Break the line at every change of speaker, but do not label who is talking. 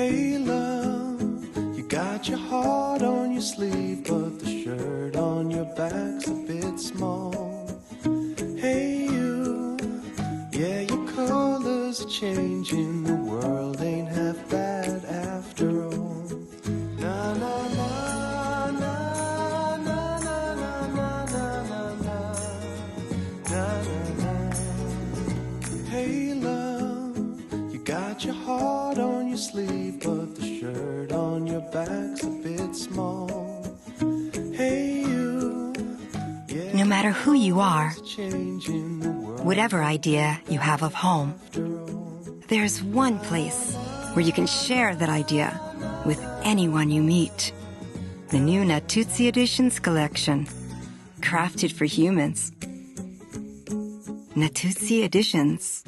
Hey love, you got your heart on your sleeve, but the shirt on your back's a bit small. Hey you, yeah, your colors are changing, the world ain't half bad after all. Na na na na na na na na na na na na. Hey love, you got your heart on your sleeve, but the shirt on your back's a bit small. Hey you, yeah,
No matter who you are,
changing the world
whatever idea you have of home, there's one place where you can share that idea with anyone you meet. The new Natuzzi Editions collection, crafted for humans. Natuzzi Editions.